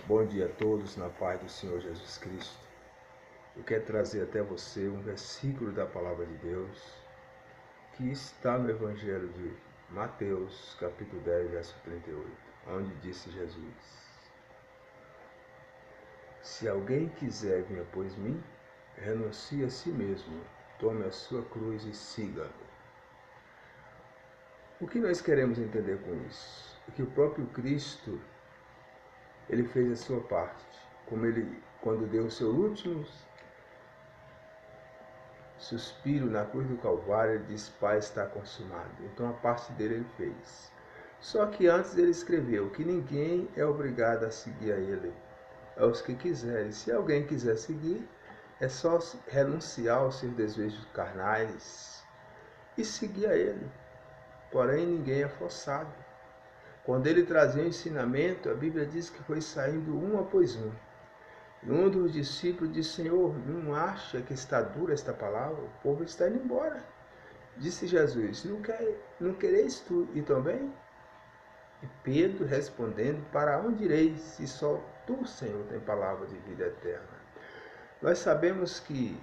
Bom dia a todos, na paz do Senhor Jesus Cristo. Eu quero trazer até você um versículo da Palavra de Deus que está no Evangelho de Mateus, capítulo 10, verso 38, onde disse Jesus: Se alguém quiser vir após mim, renuncie a si mesmo, tome a sua cruz e siga-me. O que nós queremos entender com isso? É que o próprio Cristo, ele fez a sua parte, quando deu o seu último suspiro na cruz do Calvário, ele disse: Pai, está consumado. Então a parte dele ele fez. Só que antes ele escreveu que ninguém é obrigado a seguir a ele, é os que quiserem. Se alguém quiser seguir, é só renunciar aos seus desejos carnais e seguir a ele. Porém, ninguém é forçado. Quando ele trazia o ensinamento, a Bíblia diz que foi saindo um após um. E um dos discípulos disse: Senhor, não acha que está dura esta palavra? O povo está indo embora. Disse Jesus: Não quereis tu ir também? E Pedro respondendo: Para onde ireis, se só tu, Senhor, tem palavra de vida eterna? Nós sabemos que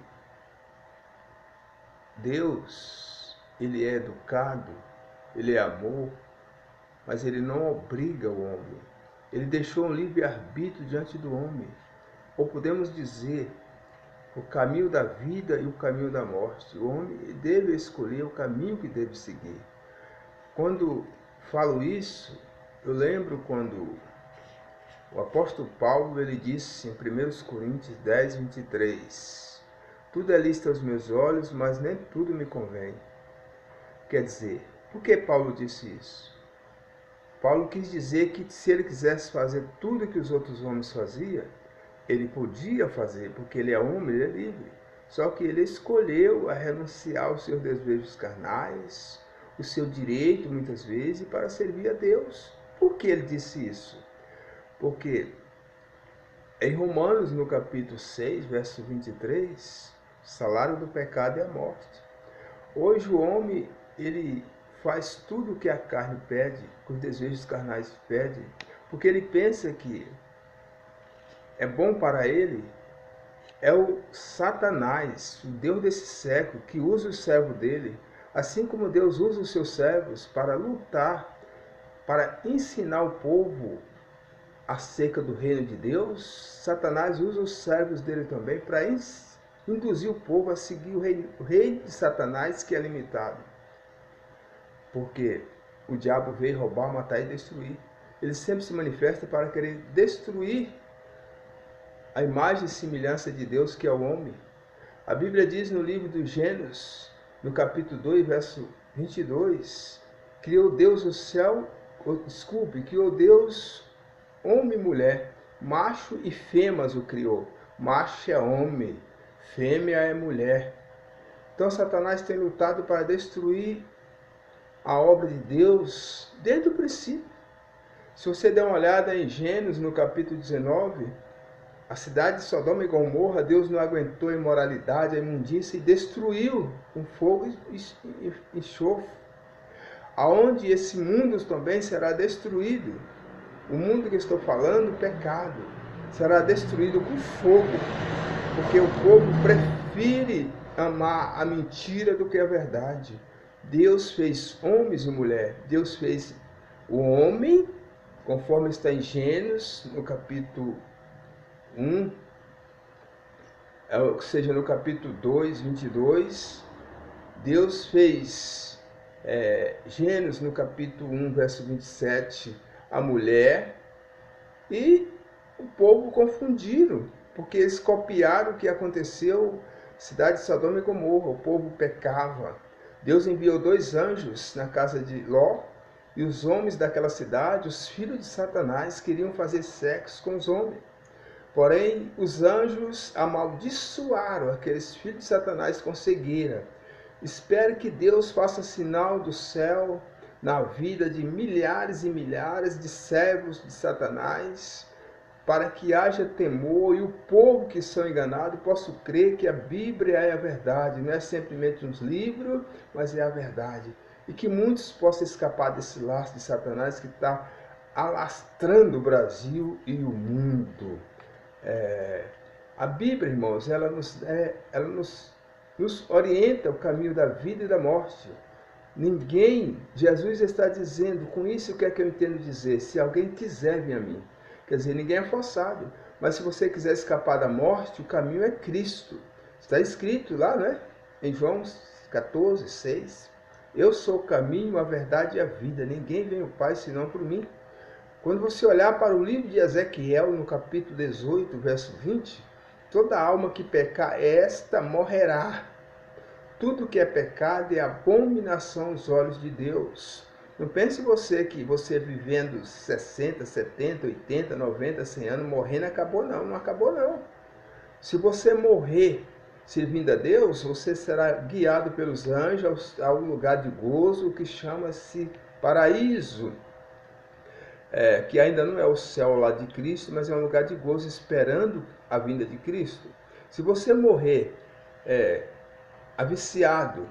Deus, ele é educado, ele é amor, mas ele não obriga o homem. Ele deixou um livre-arbítrio diante do homem. Ou podemos dizer, o caminho da vida e o caminho da morte. O homem deve escolher o caminho que deve seguir. Quando falo isso, eu lembro quando o apóstolo Paulo ele disse em 1 Coríntios 10, 23, tudo é lícito aos meus olhos, mas nem tudo me convém. Quer dizer, por que Paulo disse isso? Paulo quis dizer que se ele quisesse fazer tudo que os outros homens faziam, ele podia fazer, porque ele é homem, ele é livre. Só que ele escolheu a renunciar aos seus desejos carnais, o seu direito, muitas vezes, para servir a Deus. Por que ele disse isso? Porque em Romanos, no capítulo 6, verso 23, o salário do pecado é a morte. Hoje o homem, ele faz tudo o que a carne pede, que os desejos carnais pedem, porque ele pensa que é bom para ele. É o Satanás, o Deus desse século, que usa o servo dele, assim como Deus usa os seus servos para lutar, para ensinar o povo acerca do reino de Deus. Satanás usa os servos dele também para induzir o povo a seguir o reino de Satanás, que é limitado. Porque o diabo veio roubar, matar e destruir. Ele sempre se manifesta para querer destruir a imagem e semelhança de Deus, que é o homem. A Bíblia diz no livro do Gênesis, no capítulo 2, verso 22, criou Deus o céu, criou Deus homem e mulher, macho e fêmeas o criou. Macho é homem, fêmea é mulher. Então Satanás tem lutado para destruir a obra de Deus desde o princípio. Se você der uma olhada em Gênesis, no capítulo 19, a cidade de Sodoma e Gomorra, Deus não aguentou a imoralidade, a imundícia e destruiu com fogo e enxofre. Aonde esse mundo também será destruído. O mundo que estou falando, o pecado, será destruído com fogo, porque o povo prefere amar a mentira do que a verdade. Deus fez homens e mulher. Deus fez o homem, conforme está em Gênesis, no capítulo 1, ou seja, no capítulo 2, 22, Deus fez Gênesis, no capítulo 1, verso 27, a mulher, e o povo confundiram, porque eles copiaram o que aconteceu na cidade de Sodoma e Gomorra. O povo pecava. Deus enviou 2 anjos na casa de Ló, e os homens daquela cidade, os filhos de Satanás, queriam fazer sexo com os homens. Porém, os anjos amaldiçoaram aqueles filhos de Satanás com cegueira. Espero que Deus faça sinal do céu na vida de milhares e milhares de servos de Satanás, para que haja temor e o povo que são enganados possa crer que a Bíblia é a verdade, não é simplesmente uns livros, mas é a verdade. E que muitos possam escapar desse laço de Satanás que está alastrando o Brasil e o mundo. A Bíblia, irmãos, ela nos orienta o caminho da vida e da morte. Jesus está dizendo, com isso o que é que eu entendo dizer? Se alguém quiser vir a mim. Quer dizer, ninguém é forçado. Mas se você quiser escapar da morte, o caminho é Cristo. Está escrito lá, né? Em João 14, 6. Eu sou o caminho, a verdade e a vida. Ninguém vem ao Pai senão por mim. Quando você olhar para o livro de Ezequiel, no capítulo 18, verso 20, toda alma que pecar, esta morrerá. Tudo que é pecado é abominação aos olhos de Deus. Não pense você que você vivendo 60, 70, 80, 90, 100 anos, morrendo, acabou não. Não acabou não. Se você morrer servindo a Deus, você será guiado pelos anjos a um lugar de gozo que chama-se paraíso. Que ainda não é o céu lá de Cristo, mas é um lugar de gozo esperando a vinda de Cristo. Se você morrer aviciado,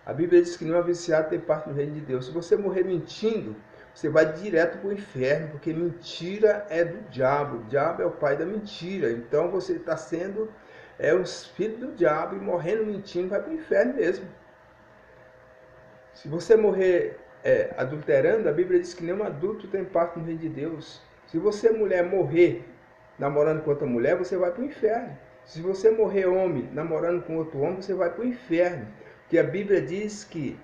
a Bíblia diz que não é viciado tem parte no reino de Deus. Se você morrer mentindo, você vai direto para o inferno, porque mentira é do diabo. O diabo é o pai da mentira. Então você está sendo um filho do diabo e morrendo mentindo vai para o inferno mesmo. Se você morrer adulterando, a Bíblia diz que nenhum adulto tem parte no reino de Deus. Se você, mulher, morrer namorando com outra mulher, você vai para o inferno. Se você morrer homem namorando com outro homem, você vai para o inferno. Porque a Bíblia diz que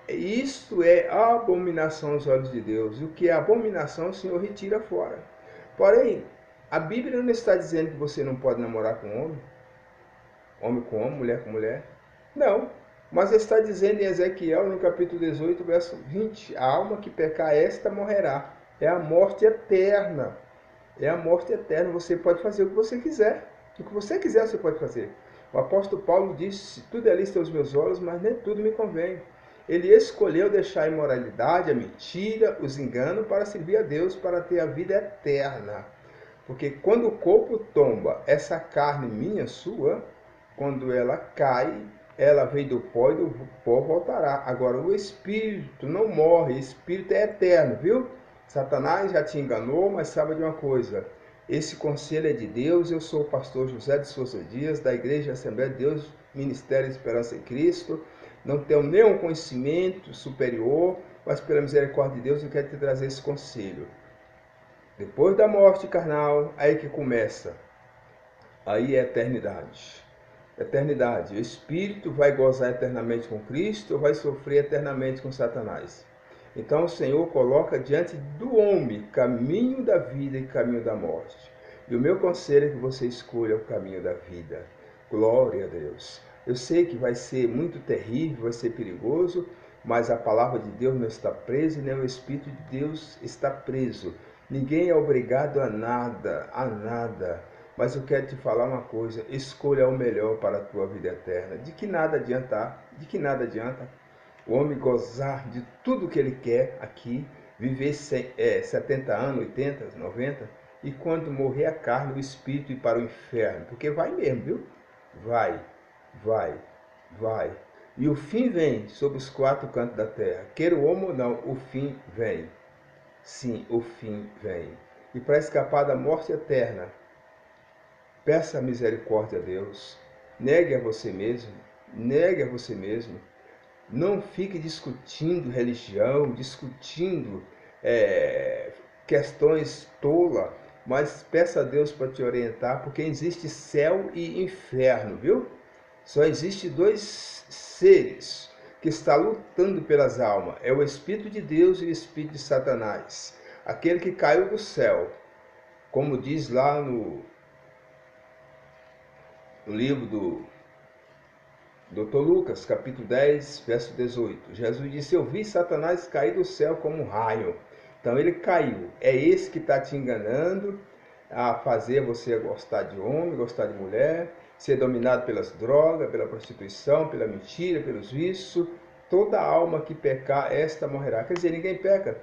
isto é abominação aos olhos de Deus. E o que é abominação, o Senhor retira fora. Porém, a Bíblia não está dizendo que você não pode namorar com homem, homem com homem, mulher com mulher. Não. Mas está dizendo em Ezequiel, no capítulo 18, verso 20, a alma que pecar esta morrerá. É a morte eterna. É a morte eterna. Você pode fazer o que você quiser. O que você quiser você pode fazer. O apóstolo Paulo disse, tudo é lícito aos meus olhos, mas nem tudo me convém. Ele escolheu deixar a imoralidade, a mentira, os enganos para servir a Deus, para ter a vida eterna. Porque quando o corpo tomba, essa carne minha, sua, quando ela cai, ela veio do pó e do pó voltará. Agora, o espírito não morre, o espírito é eterno, viu? Satanás já te enganou, mas sabe de uma coisa. Esse conselho é de Deus. Eu sou o pastor José de Souza Dias, da Igreja Assembleia de Deus, Ministério de Esperança em Cristo. Não tenho nenhum conhecimento superior, mas pela misericórdia de Deus eu quero te trazer esse conselho. Depois da morte carnal, aí que começa. Aí é a eternidade. Eternidade. O espírito vai gozar eternamente com Cristo ou vai sofrer eternamente com Satanás? Então o Senhor coloca diante do homem caminho da vida e caminho da morte. E o meu conselho é que você escolha o caminho da vida. Glória a Deus. Eu sei que vai ser muito terrível, vai ser perigoso, mas a palavra de Deus não está presa e nem o Espírito de Deus está preso. Ninguém é obrigado a nada, a nada. Mas eu quero te falar uma coisa, escolha o melhor para a tua vida eterna. De que nada adianta? De que nada adianta o homem gozar de tudo que ele quer aqui, viver 70 anos, 80, 90, e quando morrer a carne, o espírito ir para o inferno? Porque vai mesmo, viu? Vai. E o fim vem sobre os quatro cantos da terra. Queira o homem ou não, o fim vem. Sim, o fim vem. E para escapar da morte eterna, peça misericórdia a Deus. Negue a você mesmo. Não fique discutindo religião, discutindo questões tolas, mas peça a Deus para te orientar, porque existe céu e inferno, viu? Só existe dois seres que estão lutando pelas almas. É o Espírito de Deus e o Espírito de Satanás. Aquele que caiu do céu, como diz lá no livro do Dr. Lucas, capítulo 10, verso 18. Jesus disse, eu vi Satanás cair do céu como um raio. Então ele caiu. É esse que está te enganando a fazer você gostar de homem, gostar de mulher, ser dominado pelas drogas, pela prostituição, pela mentira, pelos vícios. Toda alma que pecar, esta morrerá. Quer dizer, ninguém peca.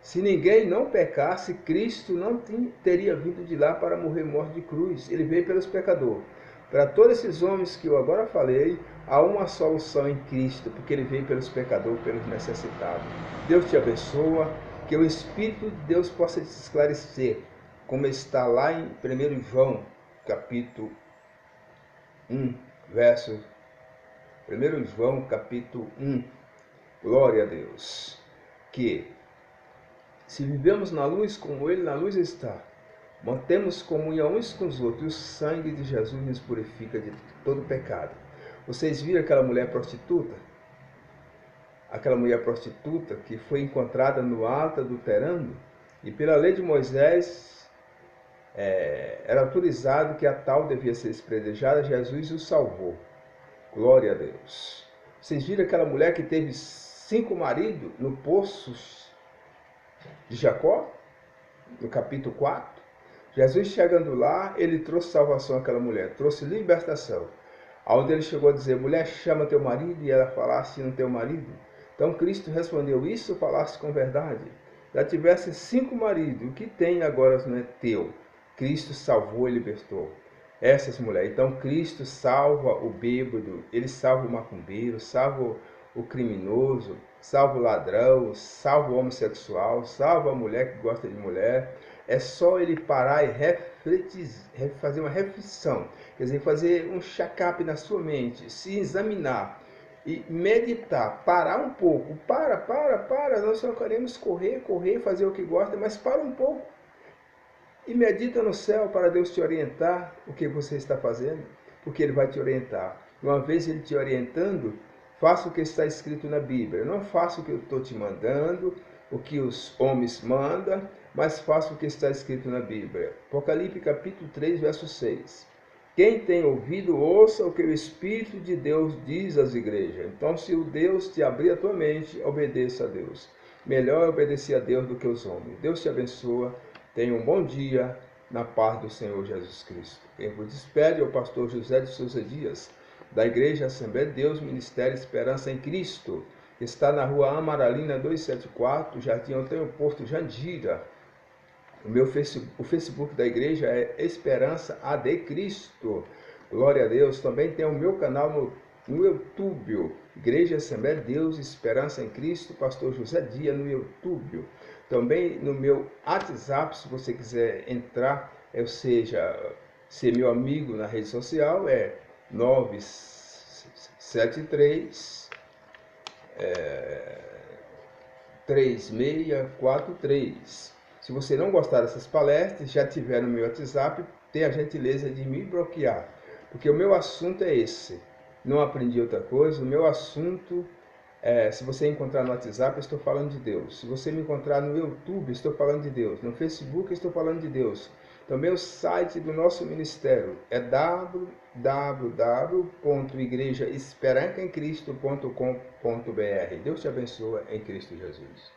Se ninguém não pecasse, Cristo não teria vindo de lá para morrer morte de cruz. Ele veio pelos pecadores. Para todos esses homens que eu agora falei, há uma solução em Cristo, porque ele veio pelos pecadores, pelos necessitados. Deus te abençoa. Que o Espírito de Deus possa te esclarecer, como está lá em 1 João, capítulo 1, verso 1 João, capítulo 1, glória a Deus, que se vivemos na luz como Ele na luz está, mantemos comunhão uns com os outros, e o sangue de Jesus nos purifica de todo pecado. Vocês viram aquela mulher prostituta? Aquela mulher prostituta que foi encontrada no ato adulterando, e pela lei de Moisés era autorizado que a tal devia ser esprezejada. Jesus o salvou. Glória a Deus. Vocês viram aquela mulher que teve 5 maridos no poço de Jacó? No capítulo 4. Jesus chegando lá, ele trouxe salvação àquela mulher, trouxe libertação. Onde ele chegou a dizer: mulher, chama teu marido, e ela falasse: não teu marido. Então Cristo respondeu: isso falaste com verdade. Já tivesse 5 maridos, o que tem agora não é teu. Cristo salvou e libertou essas mulheres. Então Cristo salva o bêbado, ele salva o macumbeiro, salva o criminoso, salva o ladrão, salva o homossexual, salva a mulher que gosta de mulher. É só ele parar e refletir, fazer uma reflexão, quer dizer, fazer um check-up na sua mente, se examinar e meditar, parar um pouco. Para, nós só queremos correr, fazer o que gosta, mas para um pouco e medita no céu para Deus te orientar o que você está fazendo, porque Ele vai te orientar. Uma vez Ele te orientando, faça o que está escrito na Bíblia. Não faça o que eu estou te mandando, o que os homens mandam, mas faça o que está escrito na Bíblia. Apocalipse capítulo 3, verso 6. Quem tem ouvido, ouça o que o Espírito de Deus diz às igrejas. Então, se o Deus te abrir a tua mente, obedeça a Deus. Melhor é obedecer a Deus do que os homens. Deus te abençoa. Tenha um bom dia na paz do Senhor Jesus Cristo. Quem vos despede é o pastor José de Souza Dias, da Igreja Assembleia de Deus, Ministério Esperança em Cristo, que está na rua Amaralina 274, Jardim Antônio Porto, Jandira. O Facebook da igreja é Esperança AD Cristo. Glória a Deus. Também tem o meu canal no YouTube, Igreja Assembleia de Deus, Esperança em Cristo, pastor José Dias no YouTube. Também no meu WhatsApp, se você quiser entrar, ou seja, ser meu amigo na rede social, é 973 3643. Se você não gostar dessas palestras, já tiver no meu WhatsApp, tenha a gentileza de me bloquear, porque o meu assunto é esse. Não aprendi outra coisa. O meu assunto se você encontrar no WhatsApp, estou falando de Deus. Se você me encontrar no YouTube, estou falando de Deus. No Facebook, estou falando de Deus. Também o site do nosso ministério é www.igrejaesperancaemcristo.com.br. Deus te abençoe em Cristo Jesus.